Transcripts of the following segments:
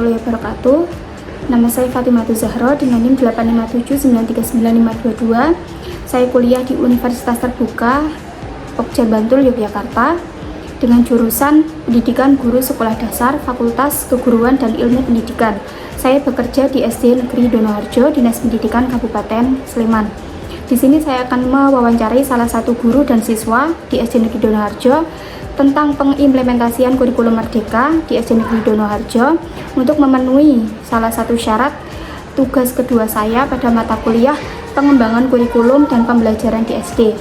warahmatullahi wabarakatuh. Nama saya Fatimah Zahra dengan NIM 857939522. Saya kuliah di Universitas Terbuka Pokja Bantul, Yogyakarta dengan jurusan Pendidikan Guru Sekolah Dasar, Fakultas Keguruan dan Ilmu Pendidikan. Saya bekerja di SD Negeri Donoharjo, Dinas Pendidikan Kabupaten Sleman. Di sini saya akan mewawancarai salah satu guru dan siswa di SD Negeri Donoharjo tentang pengimplementasian kurikulum Merdeka di SD Negeri Donoharjo untuk memenuhi salah satu syarat tugas kedua saya pada mata kuliah pengembangan kurikulum dan pembelajaran di SD.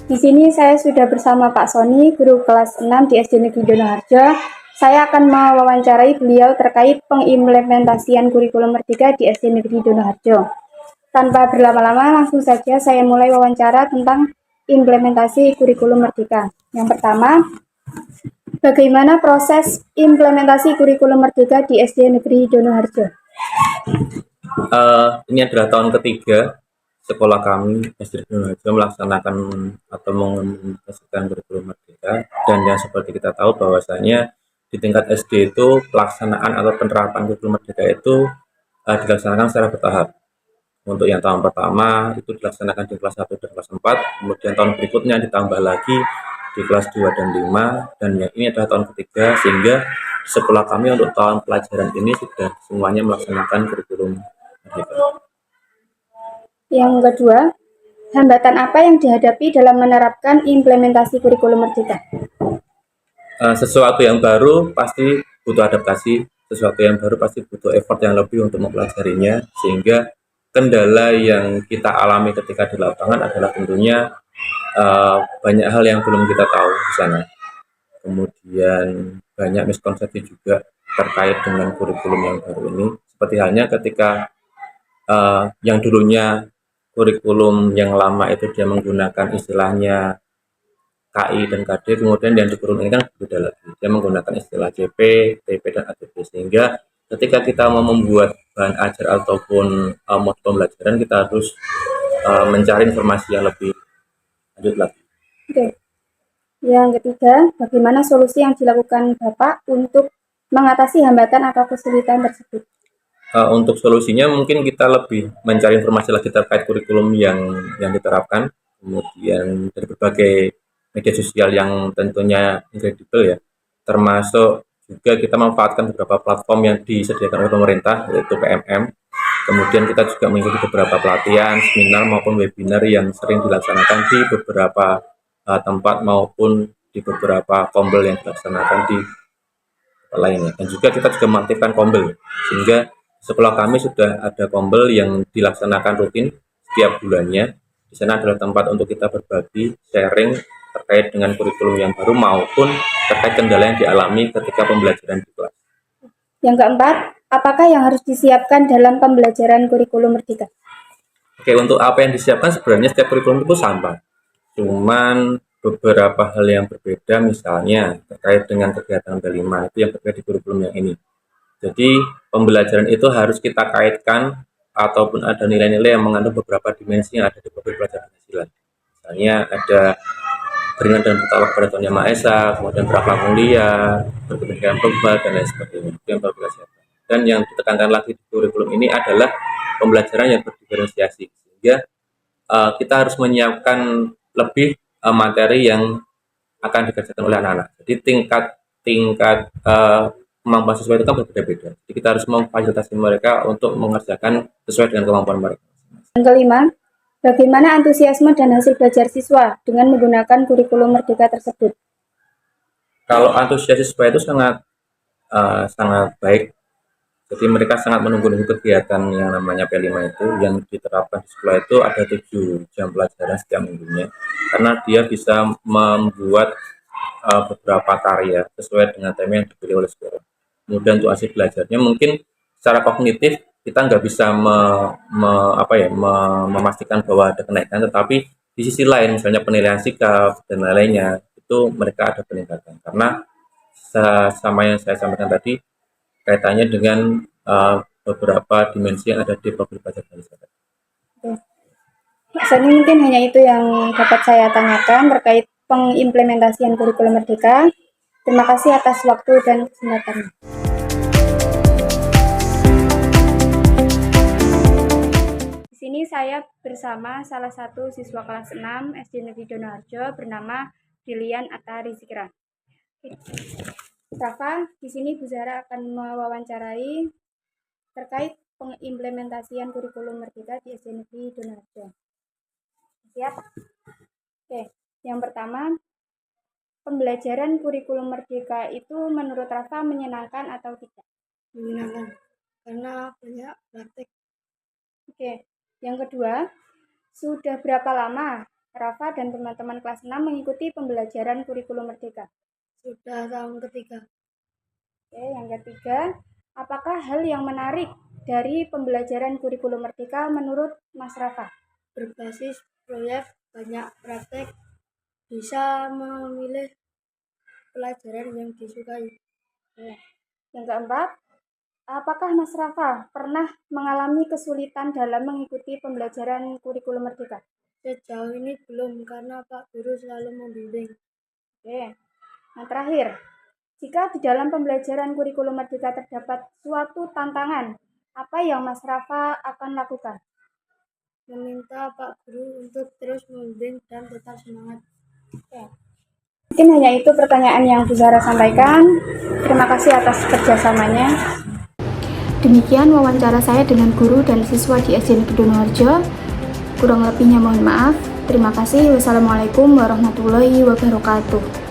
Di sini saya sudah bersama Pak Sony, guru kelas 6 di SD Negeri Donoharjo. Saya akan mewawancarai beliau terkait pengimplementasian kurikulum Merdeka di SD Negeri Donoharjo. Tanpa berlama-lama, langsung saja saya mulai wawancara tentang implementasi kurikulum Merdeka. Yang pertama, bagaimana proses implementasi kurikulum Merdeka di SD Negeri Donoharjo? Ini adalah tahun ketiga sekolah kami SD Donoharjo melaksanakan atau mengimplementasikan kurikulum Merdeka, dan yang seperti kita tahu bahwasanya di tingkat SD itu pelaksanaan atau penerapan kurikulum Merdeka itu dilaksanakan secara bertahap. Untuk yang tahun pertama itu dilaksanakan di kelas 1 dan kelas 4, kemudian tahun berikutnya ditambah lagi di kelas 2 dan 5, dan yang ini adalah tahun ketiga, sehingga sekolah kami untuk tahun pelajaran ini sudah semuanya melaksanakan kurikulum Merdeka. Yang kedua, hambatan apa yang dihadapi dalam menerapkan implementasi kurikulum Merdeka? Sesuatu yang baru pasti butuh adaptasi, sesuatu yang baru pasti butuh effort yang lebih untuk mempelajarinya, sehingga kendala yang kita alami ketika di lapangan adalah tentunya banyak hal yang belum kita tahu di sana. Kemudian banyak miskonsepsi juga terkait dengan kurikulum yang baru ini. Seperti halnya ketika yang dulunya kurikulum yang lama itu dia menggunakan istilahnya KI dan KD, kemudian yang di kurikulum ini kan berbeda lagi. Dia menggunakan istilah CP, TP, dan ATP, sehingga ketika kita mau membuat bahan ajar ataupun modul pembelajaran, kita harus mencari informasi yang lebih lanjut lagi. Oke. Yang ketiga, bagaimana solusi yang dilakukan Bapak untuk mengatasi hambatan atau kesulitan tersebut? Untuk solusinya mungkin kita lebih mencari informasi lagi terkait kurikulum yang diterapkan, kemudian dari berbagai media sosial yang tentunya kredibel ya, termasuk juga kita memanfaatkan beberapa platform yang disediakan oleh pemerintah, yaitu PMM. Kemudian kita juga mengikuti beberapa pelatihan, seminar maupun webinar yang sering dilaksanakan di beberapa tempat maupun di beberapa kombel yang dilaksanakan di lainnya. Dan juga kita juga mengaktifkan kombel, sehingga sekolah kami sudah ada kombel yang dilaksanakan rutin setiap bulannya. Di sana adalah tempat untuk kita berbagi, sharing terkait dengan kurikulum yang baru maupun terkait kendala yang dialami ketika pembelajaran di kelas. Yang keempat, apakah yang harus disiapkan dalam pembelajaran kurikulum Merdeka? Oke, untuk apa yang disiapkan sebenarnya setiap kurikulum itu sama. Cuman beberapa hal yang berbeda, misalnya terkait dengan kegiatan B5 itu yang berbeda di kurikulum yang ini. Jadi pembelajaran itu harus kita kaitkan ataupun ada nilai-nilai yang mengandung beberapa dimensi yang ada di profil pelajaran Pancasila. Misalnya ada beriman dan bertakwa kepada Tuhan Yang Maha Esa, kemudian berakhlak mulia, berkepentingan global, dan lain sebagainya. Itu yang perlu kita. Dan yang ditekankan lagi di kurikulum ini adalah pembelajaran yang berdiferensiasi, sehingga kita harus menyiapkan lebih materi yang akan dikerjakan oleh anak-anak. Jadi tingkat kemampuan siswa itu kan berbeda-beda. Jadi kita harus memfasilitasi mereka untuk mengerjakan sesuai dengan kemampuan mereka. Yang kelima, bagaimana antusiasme dan hasil belajar siswa dengan menggunakan kurikulum Merdeka tersebut? Kalau antusias siswa itu sangat baik. Jadi mereka sangat menunggu kegiatan yang namanya P5 itu, yang diterapkan di sekolah itu ada 7 jam pelajaran setiap minggunya. Karena dia bisa membuat beberapa karya sesuai dengan tema yang dipilih oleh sekolah. Kemudian untuk hasil belajarnya mungkin secara kognitif kita nggak bisa memastikan bahwa ada kenaikan, tetapi di sisi lain misalnya penilaian sikap dan lain-lainnya itu mereka ada peningkatan, karena sama yang saya sampaikan tadi kaitannya dengan beberapa dimensi yang ada di profil pelajar masyarakat. Saat ini mungkin hanya itu yang dapat saya tanyakan terkait pengimplementasian kurikulum Merdeka. Terima kasih atas waktu dan kesempatannya. Di sini saya bersama salah satu siswa kelas 6 SD Negeri Donoharjo bernama Brilian Atta Rizikra. Rafa, di sini Bu Zahra akan mewawancarai terkait pengimplementasian kurikulum Merdeka di SD Negeri Donoharjo. Siap? Oke, yang pertama, pembelajaran kurikulum Merdeka itu menurut Rafa menyenangkan atau tidak? Menyenangkan, karena banyak praktek. Oke, yang kedua, sudah berapa lama Rafa dan teman-teman kelas 6 mengikuti pembelajaran kurikulum Merdeka? Sudah tahun ketiga. Oke, yang ketiga, apakah hal yang menarik dari pembelajaran kurikulum Merdeka menurut Mas Rafa? Berbasis proyek, banyak praktek, bisa memilih pelajaran yang disukai. Oke. Yang keempat, apakah Mas Rafa pernah mengalami kesulitan dalam mengikuti pembelajaran kurikulum Merdeka? Sejauh ini belum, karena Pak Guru selalu membimbing. Oke. Yang terakhir, jika di dalam pembelajaran kurikulum Merdeka terdapat suatu tantangan, apa yang Mas Rafa akan lakukan? Meminta Pak Guru untuk terus membimbing dan tetap semangat. Oke. Mungkin hanya itu pertanyaan yang Bu Zahra sampaikan. Terima kasih atas kerjasamanya. Demikian wawancara saya dengan guru dan siswa di SD Negeri Donoharjo. Kurang lebihnya mohon maaf. Terima kasih. Wassalamualaikum warahmatullahi wabarakatuh.